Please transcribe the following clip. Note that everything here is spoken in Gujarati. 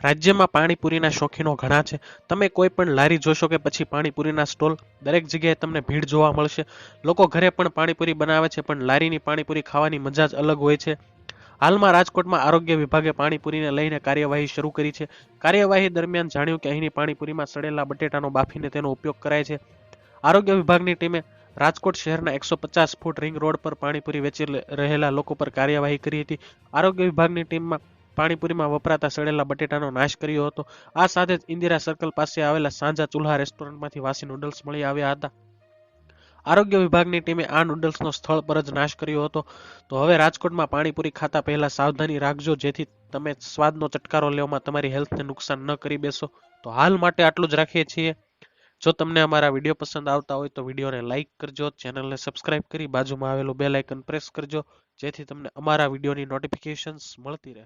રાજ્યમાં પાણીપુરીના શોખીનો ઘણા છે. તમે કોઈ પણ લારી જોશો કે પછી પાણીપુરીના સ્ટોલ, દરેક જગ્યાએ તમને ભીડ જોવા મળશે. લોકો ઘરે પણ પાણીપુરી બનાવે છે, પણ લારીની પાણીપુરી ખાવાની મજા જ અલગ હોય છે. હાલમાં રાજકોટમાં આરોગ્ય વિભાગે પાણીપુરીને લઈને કાર્યવાહી શરૂ કરી છે. કાર્યવાહી દરમિયાન જાણ્યું કે અહીંની પાણીપુરીમાં સડેલા બટેટાનો બાફીને તેનો ઉપયોગ કરાય છે. આરોગ્ય વિભાગની ટીમે રાજકોટ શહેરના 150 ફૂટ રિંગ રોડ પર પાણીપુરી વેચી રહેલા લોકો પર કાર્યવાહી કરી હતી. આરોગ્ય વિભાગની ટીમમાં પાણીપુરીમાં વપરાતા સડેલા બટેટાનો નાશ કર્યો હતો. આ સાથે જ ઇન્દિરા સર્કલ પાસે આવેલા સાંજા ચૂલ્હા રેસ્ટોરન્ટમાંથી વાસી નૂડલ્સ મળી આવ્યા હતા. આરોગ્ય વિભાગની ટીમે આ નૂડલ્સનો સ્થળ પર જ નાશ કર્યો હતો. તો હવે રાજકોટમાં પાણીપુરી ખાતા પહેલા સાવધાની રાખજો, જેથી તમે સ્વાદનો ચટકારો લેવામાં તમારી હેલ્થને નુકસાન ન કરી બેસો. તો હાલ માટે આટલું જ રાખીએ છીએ. જો તમને અમારા વિડીયો પસંદ આવતા હોય તો વિડીયોને લાઇક કરજો, ચેનલને સબસ્ક્રાઇબ કરી બાજુમાં આવેલું બેલ આઇકન પ્રેસ કરજો, જેથી તમને અમારા વિડીયોની નોટિફિકેશન્સ મળતી રહે.